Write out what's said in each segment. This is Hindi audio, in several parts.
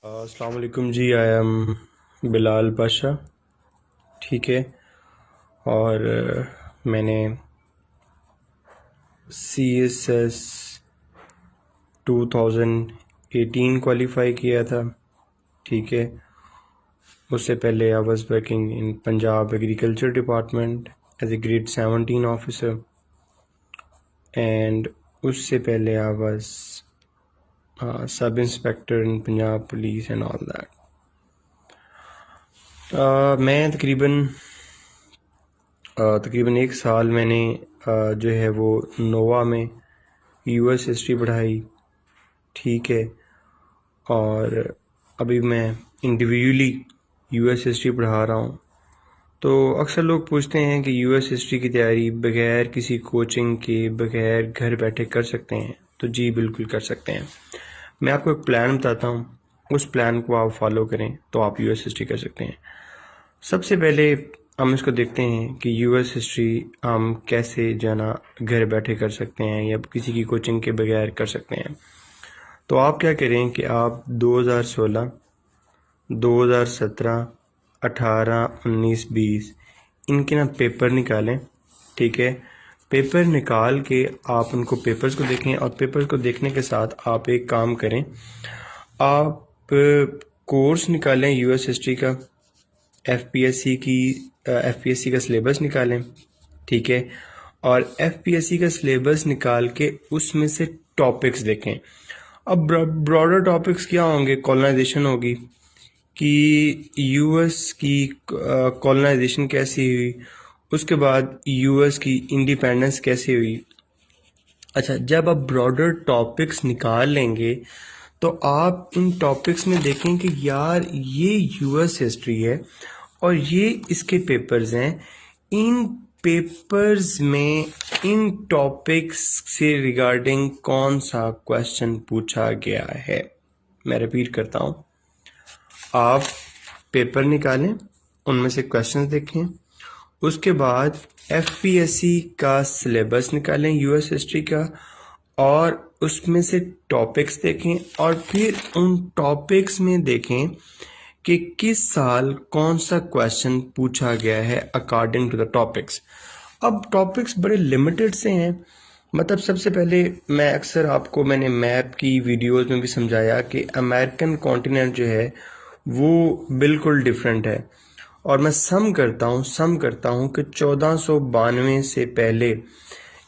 अस्सलाम वालेकुम जी। I am Bilal Pasha. ठीक है। और मैंने सी एस एस 2018 क्वालिफाई किया था। ठीक है। उससे पहले I was working in Punjab agriculture department as a grade 17 officer, and उससे पहले I was sub inspector in Punjab police and all that. मैं तकरीबन एक साल मैंने जो है वो नोवा में यूएस हिस्ट्री पढ़ाई। ठीक है। और अभी मैं इंडिविजुअली यूएस हिस्ट्री पढ़ा रहा हूँ। तो अक्सर लोग पूछते हैं कि यूएस हिस्ट्री की तैयारी बगैर किसी कोचिंग के, बगैर घर बैठे कर सकते हैं? तो जी बिल्कुल कर सकते हैं। मैं आपको एक प्लान बताता हूँ, उस प्लान को आप फॉलो करें तो आप यूएस हिस्ट्री कर सकते हैं। सबसे पहले हम इसको देखते हैं कि यूएस हिस्ट्री हम कैसे जाना घर बैठे कर सकते हैं या किसी की कोचिंग के बगैर कर सकते हैं। तो आप क्या करें कि आप 2016, 2017, 18, 19, 20 इनके ना पेपर निकालें। ठीक है। पेपर निकाल के आप उनको पेपर्स को देखें, और पेपर्स को देखने के साथ आप एक काम करें, आप कोर्स निकालें यूएस हिस्ट्री का, एफपीएससी का सिलेबस निकालें। ठीक है। और एफपीएससी का सिलेबस निकाल के उसमें से टॉपिक्स देखें। अब ब्रॉडर टॉपिक्स क्या होंगे? कॉलोनाइजेशन होगी कि यूएस की कॉलोनाइजेशन कैसी हुई, उसके बाद यूएस की इंडिपेंडेंस कैसे हुई। अच्छा, जब आप ब्रॉडर टॉपिक्स निकाल लेंगे तो आप इन टॉपिक्स में देखें कि यार ये यूएस हिस्ट्री है और ये इसके पेपर्स हैं। इन पेपर्स में इन टॉपिक्स से रिगार्डिंग कौन सा क्वेश्चन पूछा गया है। मैं रिपीट करता हूँ, आप पेपर निकालें, उनमें से क्वेश्चंस देखें, उसके बाद एफपीएससी का सिलेबस निकालें यूएस हिस्ट्री का, और उसमें से टॉपिक्स देखें, और फिर उन टॉपिक्स में देखें कि किस साल कौन सा क्वेश्चन पूछा गया है अकॉर्डिंग टू द टॉपिक्स। अब टॉपिक्स बड़े लिमिटेड से हैं। मतलब सबसे पहले मैंने मैप की वीडियोस में भी समझाया कि अमेरिकन कॉन्टिनेंट जो है वो बिल्कुल डिफरेंट है। और मैं सम करता हूँ कि 1492 से पहले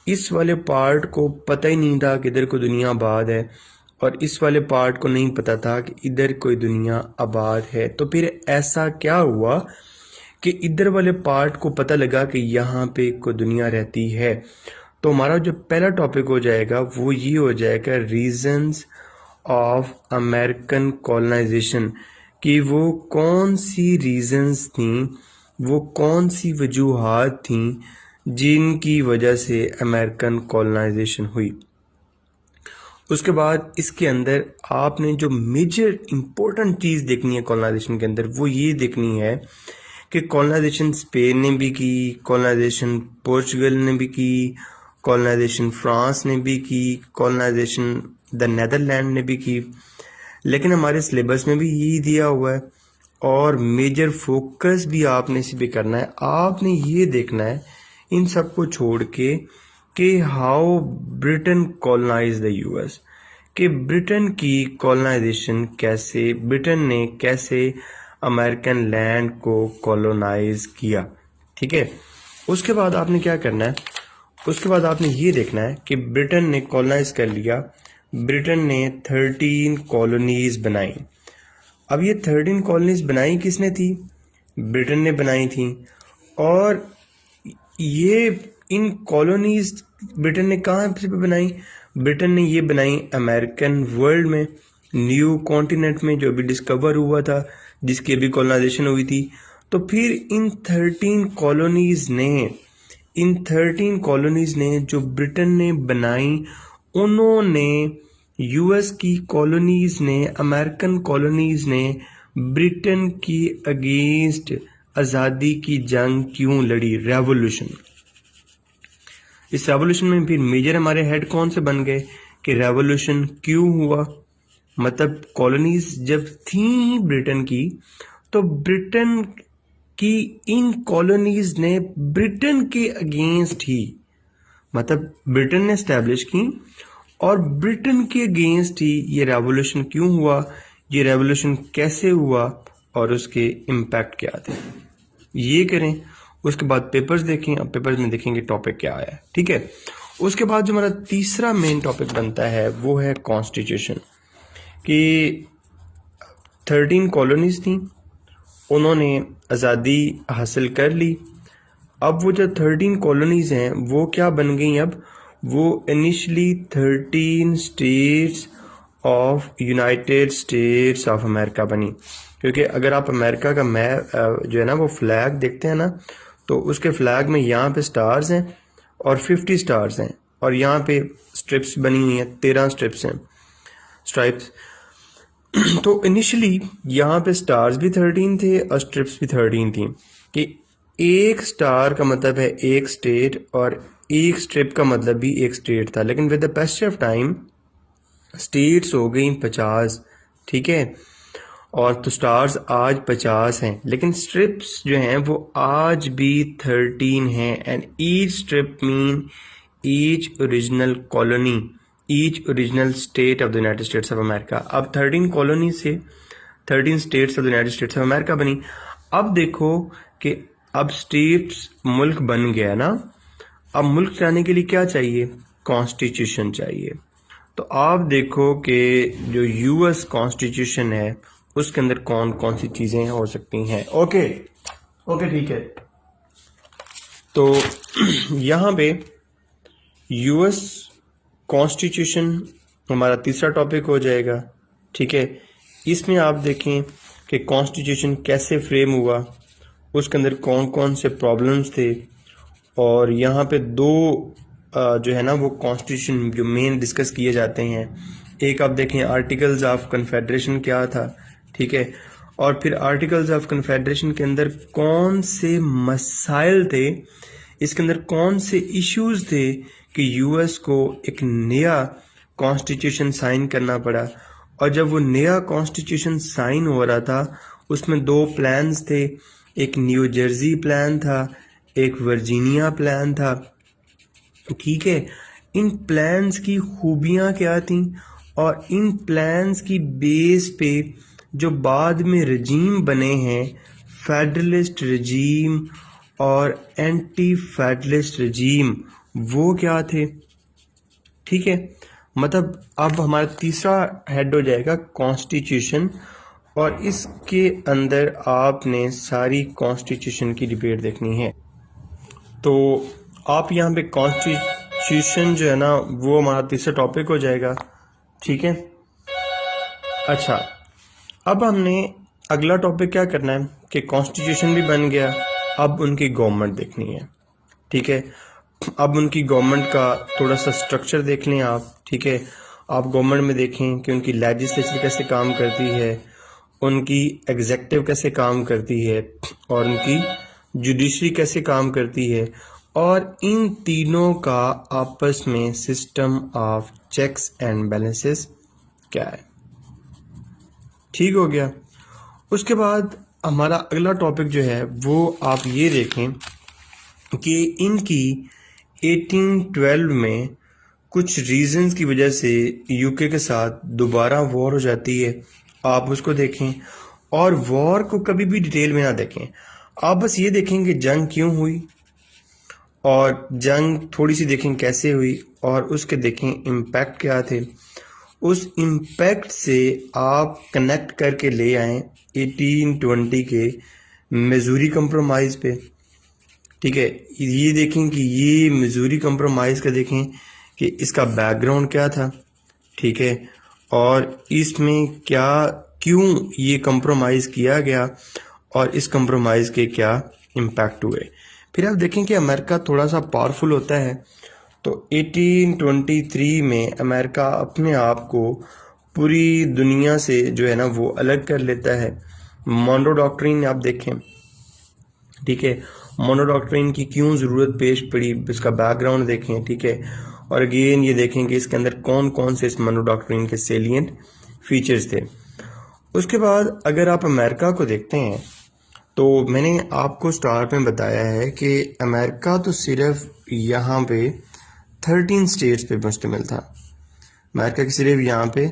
इस वाले पार्ट को पता ही नहीं था कि इधर कोई दुनिया आबाद है, और इस वाले पार्ट को नहीं पता था कि इधर कोई दुनिया आबाद है। तो फिर ऐसा क्या हुआ कि इधर वाले पार्ट को पता लगा कि यहाँ पे कोई दुनिया रहती है। तो हमारा जो पहला टॉपिक हो जाएगा वो ये हो जाएगा, रीजंस ऑफ अमेरिकन कॉलोनाइजेशन, कि वो कौन सी रीजंस थी, वो कौन सी वजूहात थी जिनकी वजह से अमेरिकन कॉलोनाइजेशन हुई। उसके बाद इसके अंदर आपने जो मेजर इंपॉर्टेंट चीज़ देखनी है कॉलोनाइजेशन के अंदर, वो ये देखनी है कि कॉलोनाइजेशन स्पेन ने भी की, कॉलोनाइजेशन पोर्चुगल ने भी की, कॉलोनाइजेशन फ्रांस ने भी की, कॉलोनाइजेशन द नेदरलैंड ने भी की। लेकिन हमारे सिलेबस में भी यही दिया हुआ है, और मेजर फोकस भी आपने इसी पे करना है। आपने ये देखना है इन सब को छोड़ के कि how Britain colonise the US, कि ब्रिटेन की कॉलोनाइजेशन कैसे, ब्रिटेन ने कैसे अमेरिकन लैंड को कॉलोनाइज किया। ठीक है। उसके बाद आपने क्या करना है, उसके बाद आपने ये देखना है कि ब्रिटेन ने कॉलोनाइज कर लिया, ब्रिटेन ने 13 कॉलोनीज बनाई। अब ये 13 कॉलोनीज बनाई किसने थी? ब्रिटेन ने बनाई थी। और ये इन कॉलोनीज ब्रिटेन ने कहाँ पे बनाई? ब्रिटेन ने ये बनाई अमेरिकन वर्ल्ड में, न्यू कॉन्टिनेंट में, जो अभी डिस्कवर हुआ था, जिसकी अभी कॉलोनाइजेशन हुई थी। तो फिर इन 13 कॉलोनीज ने जो ब्रिटेन ने बनाई, उन्होंने यूएस की कॉलोनीज ने, अमेरिकन कॉलोनीज ने ब्रिटेन की अगेंस्ट आज़ादी की जंग क्यों लड़ी? रेवोल्यूशन। इस रेवोल्यूशन में फिर मेजर हमारे हेड कौन से बन गए कि रेवोल्यूशन क्यों हुआ, मतलब कॉलोनीज जब थी ब्रिटेन की, तो ब्रिटेन की इन कॉलोनीज ने ब्रिटेन के अगेंस्ट ही, मतलब ब्रिटेन ने एस्टैब्लिश की और ब्रिटेन के अगेंस्ट ही ये रेवोल्यूशन क्यों हुआ, ये रेवोल्यूशन कैसे हुआ और उसके इम्पैक्ट क्या थे, ये करें। उसके बाद पेपर्स देखें, अब पेपर्स में देखेंगे टॉपिक क्या आया है, ठीक है। उसके बाद जो हमारा तीसरा मेन टॉपिक बनता है वो है कॉन्स्टिट्यूशन, कि 13 कॉलोनीज थी, उन्होंने आज़ादी हासिल कर ली। अब वो जो 13 कॉलोनीज हैं वो क्या बन गई, अब वो initially 13 states of United states of America बनी। क्योंकि अगर आप अमेरिका का मैप जो है ना वो फ्लैग देखते हैं ना, तो उसके फ्लैग में यहाँ पे स्टार्स हैं और 50 स्टार्स हैं, और यहाँ पे स्ट्रिप्स बनी हुई हैं, 13 स्ट्रिप्स हैं, स्ट्राइप्स। तो इनिशियली यहाँ पे स्टार्स भी 13 थे और स्ट्रिप्स भी 13 थी, कि एक स्टार का मतलब है एक स्टेट और एक स्ट्रिप का मतलब भी एक स्टेट था। लेकिन with the passage of time states हो गई 50, ठीक है, और तो स्टार्स आज 50 हैं, लेकिन स्ट्रिप्स जो हैं वो आज भी 13 हैं। And each strip mean each original colony, each original state of the United states of America. अब 13 कॉलोनी से 13 states of the United states of America बनी। अब देखो कि अब स्टेट्स मुल्क बन गया ना, अब मुल्क जाने के लिए क्या चाहिए, कॉन्स्टिट्यूशन चाहिए। तो आप देखो कि जो यूएस कॉन्स्टिट्यूशन है उसके अंदर कौन कौन सी चीजें हो सकती हैं। ओके ठीक है। तो यहाँ पे यूएस कॉन्स्टिट्यूशन हमारा तीसरा टॉपिक हो जाएगा, ठीक है। इसमें आप देखें कि कॉन्स्टिट्यूशन कैसे फ्रेम हुआ, उसके अंदर कौन कौन से प्रॉब्लम्स थे, और यहाँ पे दो जो है ना वो कॉन्स्टिट्यूशन जो मेन डिस्कस किए जाते हैं। एक आप देखें आर्टिकल्स ऑफ कन्फेडरेशन क्या था, ठीक है, और फिर आर्टिकल्स ऑफ कन्फेडरेशन के अंदर कौन से मसाइल थे, इसके अंदर कौन से इश्यूज थे कि यूएस को एक नया कॉन्स्टिट्यूशन साइन करना पड़ा। और जब वो नया कॉन्स्टिट्यूशन साइन हो रहा था उसमें दो प्लान्स थे, एक न्यू जर्सी प्लान था, एक वर्जीनिया प्लान था, ठीक है। इन प्लान्स की खूबियां क्या थी और इन प्लान्स की बेस पे जो बाद में रजीम बने हैं, फेडरलिस्ट रजीम और एंटी फेडरलिस्ट रजीम, वो क्या थे, ठीक है। मतलब अब हमारा तीसरा हेड हो जाएगा कॉन्स्टिट्यूशन, और इसके अंदर आपने सारी कॉन्स्टिट्यूशन की डिबेट देखनी है। तो आप यहाँ पे कॉन्स्टिट्यूशन जो है ना वो हमारा तीसरा टॉपिक हो जाएगा, ठीक है। अच्छा, अब हमने अगला टॉपिक क्या करना है कि कॉन्स्टिट्यूशन भी बन गया, अब उनकी गवर्नमेंट देखनी है, ठीक है। अब उनकी गवर्नमेंट का थोड़ा सा स्ट्रक्चर देख लें आप, ठीक है। आप गवर्नमेंट में देखें कि उनकी लेजिस्लेचर कैसे काम करती है, उनकी एग्जेक्टिव कैसे काम करती है, और उनकी जुडिशरी कैसे काम करती है, और इन तीनों का आपस में system of checks and balances क्या है, ठीक हो गया। उसके बाद हमारा अगला टॉपिक जो है वो आप ये देखें कि इनकी 1812 में कुछ रीजंस की वजह से यूके के साथ दोबारा वॉर हो जाती है, आप उसको देखें। और वॉर को कभी भी डिटेल में ना देखें, आप बस ये देखें कि जंग क्यों हुई, और जंग थोड़ी सी देखें कैसे हुई, और उसके देखें इम्पैक्ट क्या थे। उस इम्पैक्ट से आप कनेक्ट करके ले आएँ 1820 के मिजूरी कंप्रोमाइज़ पे, ठीक है। ये देखें कि ये मिजूरी कंप्रोमाइज़ का देखें कि इसका बैकग्राउंड क्या था, ठीक है, और इसमें क्या क्यों ये कंप्रोमाइज़ किया गया, और इस कंप्रोमाइज़ के क्या इम्पैक्ट हुए। फिर आप देखें कि अमेरिका थोड़ा सा पावरफुल होता है, तो 1823 में अमेरिका अपने आप को पूरी दुनिया से जो है ना वो अलग कर लेता है। मॉन्रो डॉक्ट्रिन आप देखें, ठीक है, मॉन्रो डॉक्ट्रिन की क्यों ज़रूरत पेश पड़ी, इसका बैकग्राउंड देखें, ठीक है। और अगेन ये देखें कि इसके अंदर कौन कौन से इस मॉन्रो डॉक्ट्रिन के सेलिएंट फीचर्स थे। उसके बाद अगर आप अमेरिका को देखते हैं तो मैंने आपको स्टार्ट में बताया है कि अमेरिका तो सिर्फ यहाँ पे 13 स्टेट्स पे मुश्तमिल था। अमेरिका की सिर्फ यहाँ पे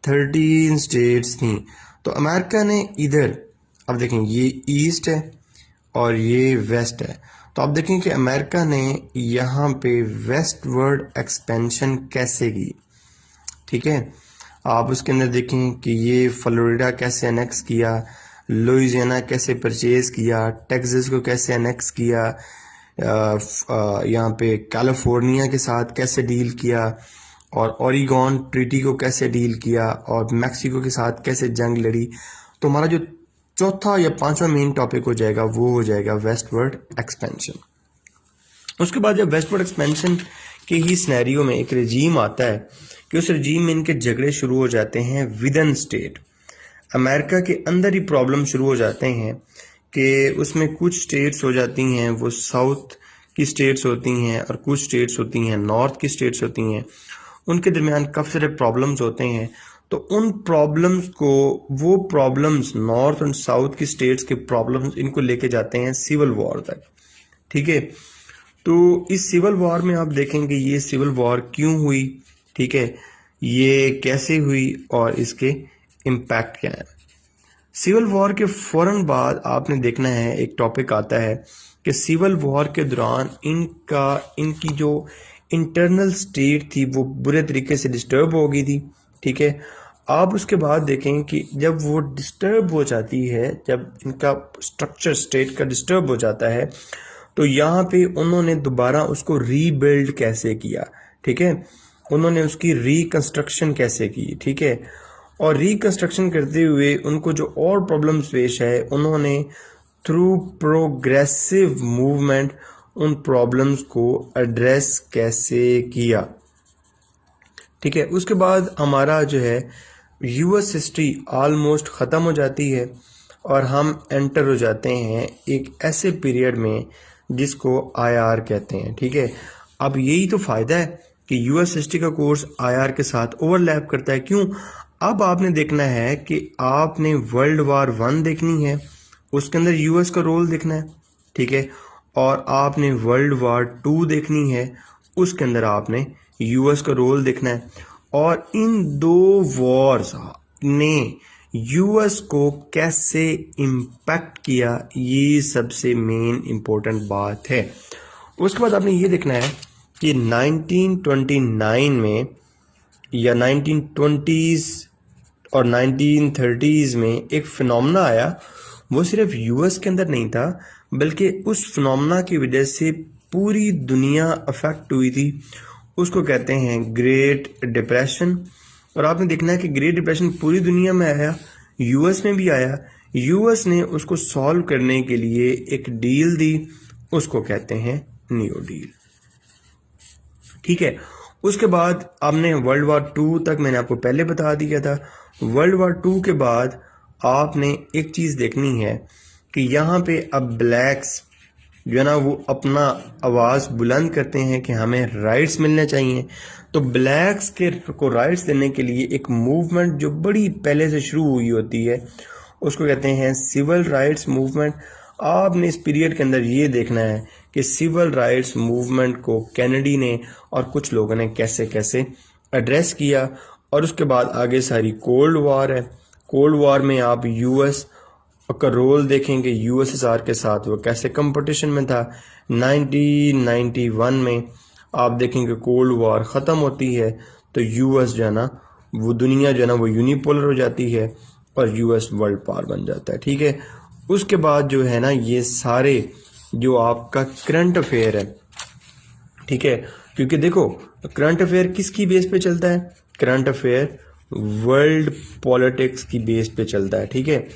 13 स्टेट्स थी। तो अमेरिका ने इधर, अब देखें ये ईस्ट है और ये वेस्ट है, तो आप देखें कि अमेरिका ने यहाँ पे वेस्टवर्ड एक्सपेंशन कैसे की। ठीक है, आप उसके अंदर देखें कि ये फ्लोरिडा कैसे अनेक्स किया, लुइसियाना कैसे परचेज किया, टेक्सास को कैसे अनेक्स किया, यहाँ पे कैलिफोर्निया के साथ कैसे डील किया, और ओरिगॉन ट्रीटी को कैसे डील किया, और मैक्सिको के साथ कैसे जंग लड़ी। तो हमारा जो चौथा या पांचवा मेन टॉपिक हो जाएगा वो हो जाएगा वेस्टवर्ड एक्सपेंशन। उसके बाद जब वेस्टवर्ड एक्सपेंशन के ही सिनेरियो में एक रजीम आता है कि उस रजीम में इनके झगड़े शुरू हो जाते हैं विद इन स्टेट। अमेरिका के अंदर ही प्रॉब्लम शुरू हो जाते हैं कि उसमें कुछ स्टेट्स हो जाती हैं वो साउथ की स्टेट्स होती हैं और कुछ स्टेट्स होती हैं नॉर्थ की स्टेट्स होती हैं, उनके दरमियान काफ़ी सारे प्रॉब्लम्स होते हैं। तो उन प्रॉब्लम्स को, वो प्रॉब्लम्स नॉर्थ और साउथ की स्टेट्स के प्रॉब्लम्स, इनको लेके जाते हैं सिविल वॉर तक। ठीक है, तो इस सिविल वॉर में आप देखेंगे ये सिविल वॉर क्यों हुई, ठीक है, ये कैसे हुई और इसके इम्पैक्ट क्या है। सिविल वॉर के फौरन बाद आपने देखना है एक टॉपिक आता है कि सिविल वॉर के दौरान इनकी जो इंटरनल स्टेट थी वो बुरे तरीके से डिस्टर्ब हो गई थी। ठीक है, आप उसके बाद देखें कि जब वो डिस्टर्ब हो जाती है, जब इनका स्ट्रक्चर स्टेट का डिस्टर्ब हो जाता है, तो यहाँ पे उन्होंने दोबारा उसको रीबिल्ड कैसे किया। ठीक है, उन्होंने उसकी रिकंस्ट्रक्शन कैसे की। ठीक है, और रिकंस्ट्रक्शन करते हुए उनको जो और प्रॉब्लम्स पेश है, उन्होंने थ्रू प्रोग्रेसिव मूवमेंट उन प्रॉब्लम्स को एड्रेस कैसे किया। ठीक है, उसके बाद हमारा जो है यूएस हिस्ट्री ऑलमोस्ट ख़त्म हो जाती है और हम एंटर हो जाते हैं एक ऐसे पीरियड में जिसको आईआर कहते हैं। ठीक है, अब यही तो फ़ायदा है कि यूएस हिस्ट्री का कोर्स आईआर के साथ ओवरलैप करता है। क्यों? अब आपने देखना है कि आपने वर्ल्ड वार 1 देखनी है, उसके अंदर यूएस का रोल देखना है। ठीक है, और आपने वर्ल्ड वार 2 देखनी है, उसके अंदर आपने यूएस का रोल देखना है। और इन दो वॉर्स ने यूएस को कैसे इम्पैक्ट किया, ये सबसे मेन इम्पोर्टेंट बात है। उसके बाद आपने ये देखना है कि 1929 में या 1920s और 1930s में एक फिनोमेना आया, वो सिर्फ यूएस के अंदर नहीं था बल्कि उस फिनोमेना की वजह से पूरी दुनिया अफेक्ट हुई थी। उसको कहते हैं ग्रेट डिप्रेशन। और आपने देखना है कि ग्रेट डिप्रेशन पूरी दुनिया में आया, यूएस में भी आया। यूएस ने उसको सॉल्व करने के लिए एक डील दी, उसको कहते हैं न्यू डील। ठीक है, उसके बाद आपने वर्ल्ड वार 2 तक मैंने आपको पहले बता दिया था। वर्ल्ड वार 2 के बाद आपने एक चीज़ देखनी है कि यहाँ पे अब ब्लैक्स जो है ना वो अपना आवाज़ बुलंद करते हैं कि हमें राइट्स मिलने चाहिए। तो ब्लैक्स को राइट्स देने के लिए एक मूवमेंट जो बड़ी पहले से शुरू हुई होती है, उसको कहते हैं सिविल राइट्स मूवमेंट। आपने इस पीरियड के अंदर ये देखना है कि सिविल राइट्स मूवमेंट को कैनेडी ने और कुछ लोगों ने कैसे कैसे एड्रेस किया। और उसके बाद आगे सारी कोल्ड वॉर है। कोल्ड वॉर में आप यूएस का रोल देखेंगे, यूएसएसआर के साथ वो कैसे कंपटीशन में था। 1991 में आप देखेंगे कोल्ड वॉर ख़त्म होती है तो यूएस जो है ना वो दुनिया जो है ना वो यूनिपोलर हो जाती है और यूएस वर्ल्ड पावर बन जाता है। ठीक है, उसके बाद जो है ना ये सारे जो आपका करंट अफेयर है, ठीक है, क्योंकि देखो करंट अफेयर किसकी बेस पे चलता है? करंट अफेयर वर्ल्ड पॉलिटिक्स की बेस पे चलता है। ठीक है,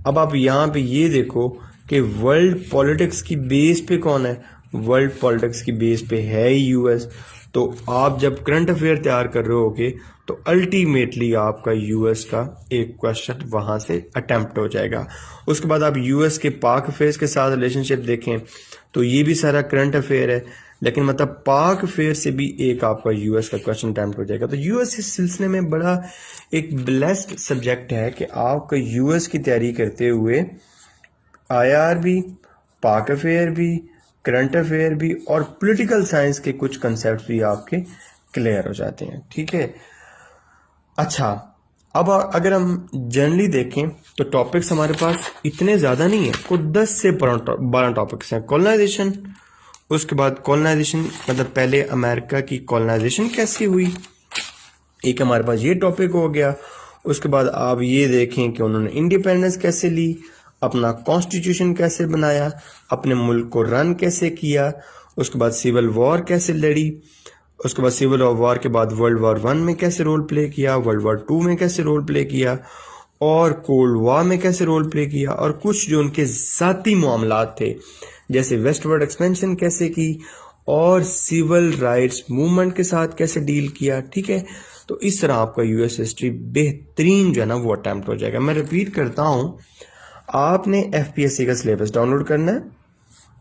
अब आप यहाँ पे ये देखो कि वर्ल्ड पॉलिटिक्स की बेस पे कौन है? वर्ल्ड पॉलिटिक्स की बेस पे है यूएस। तो आप जब करंट अफेयर तैयार कर रहे होगे तो अल्टीमेटली आपका यूएस का एक क्वेश्चन वहां से अटेम्प्ट हो जाएगा। उसके बाद आप यूएस के पाक अफेयर्स के साथ रिलेशनशिप देखें तो ये भी सारा करंट अफेयर है। लेकिन मतलब पाक फेयर से भी एक आपका यूएस का क्वेश्चन अटेम्प्ट हो जाएगा। तो यूएस इस सिलसिले में बड़ा एक ब्लेस्ड सब्जेक्ट है कि आपका यूएस की तैयारी करते हुए आईआर भी, पाक अफेयर भी, करंट अफेयर भी और पॉलिटिकल साइंस के कुछ कंसेप्ट भी आपके क्लियर हो जाते हैं। ठीक है, अच्छा अब अगर हम जनरली देखें तो टॉपिक्स हमारे पास इतने ज़्यादा नहीं है, कुछ 10 से 12 टॉपिक्स हैं। कॉलोनाइजेशन, उसके बाद कॉलोनाइजेशन मतलब पहले अमेरिका की कॉलोनाइजेशन कैसे हुई, एक हमारे पास ये टॉपिक हो गया। उसके बाद आप ये देखें कि उन्होंने इंडिपेंडेंस कैसे ली, अपना कॉन्स्टिट्यूशन कैसे बनाया, अपने मुल्क को रन कैसे किया, उसके बाद सिविल वॉर कैसे लड़ी, उसके बाद सिविल वॉर के बाद वर्ल्ड वॉर 1 में कैसे रोल प्ले किया, वर्ल्ड वॉर 2 में कैसे रोल प्ले किया और कोल्ड वॉर में कैसे रोल प्ले किया, और कुछ जो उनके ज़ाती मामलात थे जैसे वेस्टवर्ड एक्सपेंशन कैसे की और सिविल राइट्स मूवमेंट के साथ कैसे डील किया। ठीक है, तो इस तरह आपका यूएस हिस्ट्री बेहतरीन जो है ना वो अटैम्प्ट हो जाएगा। मैं रिपीट करता हूँ, आपने एफपीएससी का सिलेबस डाउनलोड करना है,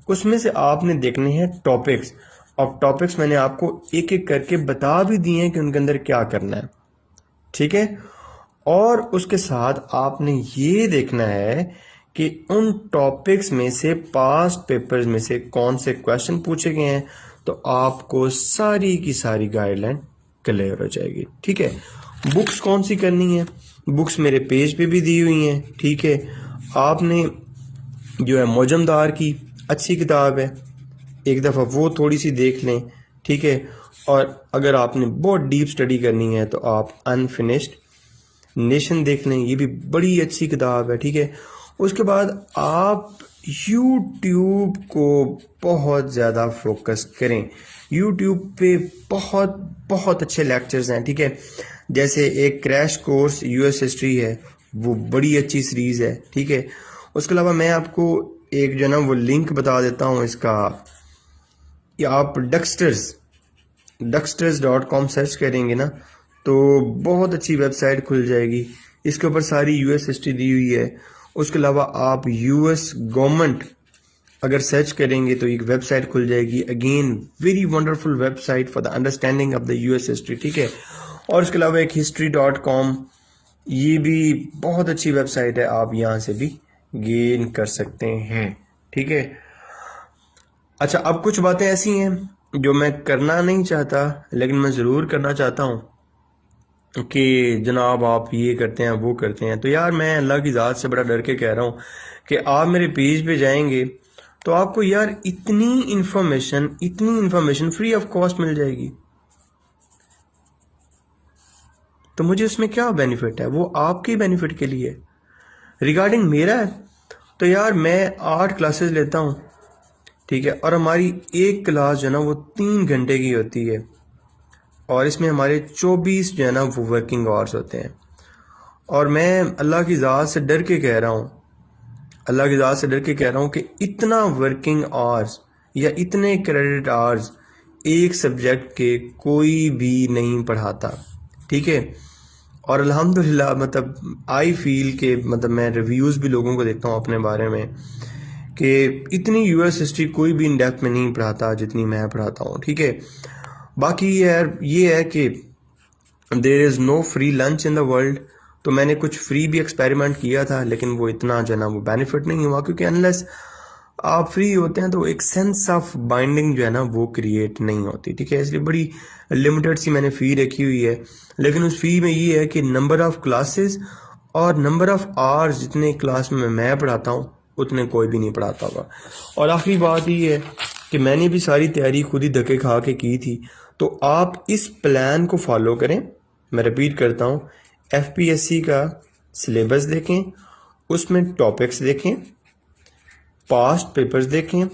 उसमें से आपने देखने हैं टॉपिक्स, और टॉपिक्स मैंने आपको एक एक करके बता भी दिए हैं कि उनके अंदर क्या करना है। ठीक है, और उसके साथ आपने ये देखना है कि उन टॉपिक्स में से पास्ट पेपर्स में से कौन से क्वेश्चन पूछे गए हैं, तो आपको सारी की सारी गाइडलाइन क्लियर हो जाएगी। ठीक है, बुक्स कौन सी करनी है, बुक्स मेरे पेज पे भी दी हुई हैं। ठीक है, आपने जो है मौजमदार की अच्छी किताब है, एक दफ़ा वो थोड़ी सी देख लें। ठीक है, और अगर आपने बहुत डीप स्टडी करनी है तो आप अनफिनिश्ड नेशन देख लें, ये भी बड़ी अच्छी किताब है। ठीक है, उसके बाद आप यूट्यूब को बहुत ज़्यादा फोकस करें, यूट्यूब पे बहुत बहुत अच्छे लेक्चर्स हैं। ठीक है, जैसे एक क्रैश कोर्स यूएस हिस्ट्री है, वो बड़ी अच्छी सीरीज़ है। ठीक है, उसके अलावा मैं आपको एक जो ना वो लिंक बता देता हूँ इसका, या आप डक्स्टर्स.com सर्च करेंगे ना तो बहुत अच्छी वेबसाइट खुल जाएगी, इसके ऊपर सारी यूएस हिस्ट्री दी हुई है। उसके अलावा आप यूएस गवर्नमेंट अगर सर्च करेंगे तो एक वेबसाइट खुल जाएगी, again very wonderful website for the understanding of the US history. ठीक है, और उसके अलावा एक history.com, ये भी बहुत अच्छी वेबसाइट है, आप यहाँ से भी गेन कर सकते हैं। ठीक है, अच्छा अब कुछ बातें ऐसी हैं जो मैं करना नहीं चाहता लेकिन मैं ज़रूर करना चाहता हूँ कि जनाब आप ये करते हैं वो करते हैं, तो यार मैं अल्लाह की ज़ात से बड़ा डर के कह रहा हूँ कि आप मेरे पेज पे जाएंगे तो आपको यार इतनी इन्फॉर्मेशन फ्री ऑफ कॉस्ट मिल जाएगी, तो मुझे उसमें क्या बेनिफिट है, वो आपके बेनिफिट के लिए। रिगार्डिंग मेरा है तो यार मैं 8 क्लासेस लेता हूँ। ठीक है, और हमारी एक क्लास जो है ना वो 3 घंटे की होती है, और इसमें हमारे 24 जो है ना वो वर्किंग आवर्स होते हैं। और मैं अल्लाह की ज़ात से डर के कह रहा हूँ कि इतना वर्किंग आवर्स या इतने क्रेडिट आवर्स एक सब्जेक्ट के कोई भी नहीं पढ़ाता। ठीक है, और अल्हम्दुलिल्लाह मतलब आई फील के मतलब मैं रिव्यूज़ भी लोगों को देखता हूँ अपने बारे में कि इतनी यूएस हिस्ट्री कोई भी इन डेप्थ में नहीं पढ़ाता जितनी मैं पढ़ाता हूँ। ठीक है, बाकी यार ये है कि there is no free lunch in the world, तो मैंने कुछ फ्री भी एक्सपेरिमेंट किया था लेकिन वो इतना जो है ना वो बेनिफिट नहीं हुआ, क्योंकि अनलेस आप फ्री होते हैं तो एक सेंस ऑफ बाइंडिंग जो है ना वो क्रिएट नहीं होती। ठीक है, इसलिए बड़ी लिमिटेड सी मैंने फ़ी रखी हुई है, लेकिन उस फ़ी में ये है कि नंबर ऑफ़ क्लासेस और नंबर ऑफ़ आवर्स जितने क्लास में मैं पढ़ाता हूँ उतने कोई भी नहीं पढ़ाता होगा। और आखिरी बात ये है कि मैंने भी सारी तैयारी खुद ही धक्के खा के की थी, तो आप इस प्लान को फॉलो करें। मैं रिपीट करता हूँ, एफपीएससी का सिलेबस देखें, उसमें टॉपिक्स देखें, पास्ट पेपर्स देखें,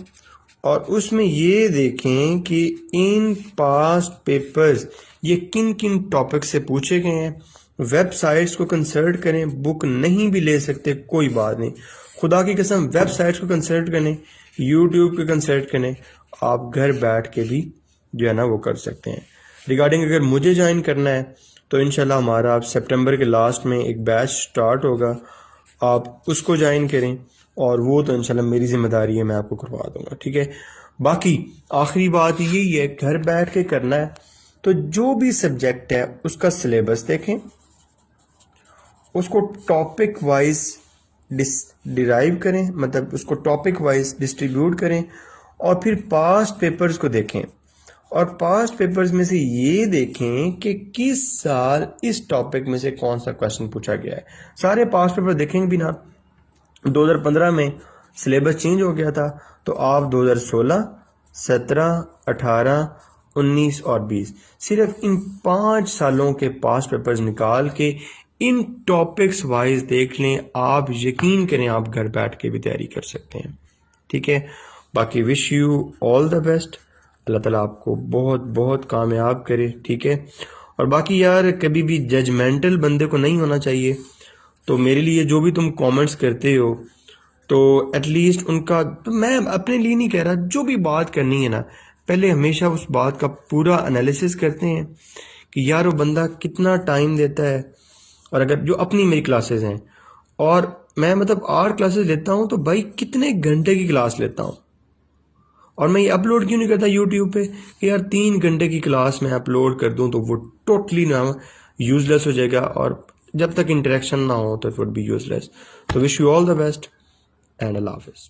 और उसमें ये देखें कि इन पास्ट पेपर्स ये किन किन टॉपिक से पूछे गए हैं। वेबसाइट्स को कंसल्ट करें, बुक नहीं भी ले सकते कोई बात नहीं, खुदा की कसम वेबसाइट्स को कंसल्ट करें, यूट्यूब को कंसल्ट करें, आप घर बैठ के भी जो है ना वो कर सकते हैं। रिगार्डिंग अगर मुझे ज्वाइन करना है तो इंशाल्लाह हमारा सितंबर के लास्ट में एक बैच स्टार्ट होगा, आप उसको ज्वाइन करें, और वो तो इंशाल्लाह मेरी जिम्मेदारी है, मैं आपको करवा दूंगा। ठीक है, बाकी आखिरी बात यही है, घर बैठ के करना है तो जो भी सब्जेक्ट है उसका सिलेबस देखें, उसको टॉपिक वाइज डिराइव करें, मतलब उसको टॉपिक वाइज डिस्ट्रीब्यूट करें, और फिर पास्ट पेपर्स को देखें और पास्ट पेपर्स में से ये देखें कि किस साल इस टॉपिक में से कौन सा क्वेश्चन पूछा गया है। सारे पास्ट पेपर देखेंगे भी ना, 2015 में सिलेबस चेंज हो गया था तो आप 2016, 17, 18, 19 और 20 सिर्फ इन 5 सालों के पास्ट पेपर्स निकाल के इन टॉपिक्स वाइज देख लें, आप यकीन करें आप घर बैठ के भी तैयारी कर सकते हैं। ठीक है, बाकी wish you all the best, Allah ताला आपको बहुत बहुत कामयाब करे। ठीक है, और बाकी यार कभी भी जजमेंटल बंदे को नहीं होना चाहिए, तो मेरे लिए जो भी तुम कमेंट्स करते हो तो एटलीस्ट उनका, तो मैं अपने लिए नहीं कह रहा, जो भी बात करनी है ना पहले हमेशा उस बात का पूरा एनालिसिस करते हैं कि यार वो बंदा कितना टाइम देता है। और अगर जो अपनी मेरी क्लासेस हैं और मैं मतलब 8 क्लासेस लेता हूँ तो भाई कितने घंटे की क्लास लेता हूँ, और मैं ये अपलोड क्यों नहीं करता यूट्यूब पे कि यार 3 घंटे की क्लास मैं अपलोड कर दूं तो वो टोटली ना यूजलेस हो जाएगा, और जब तक इंटरेक्शन ना हो तो इट वुड बी यूजलेस। तो wish you all the best and Allah हाफिज़।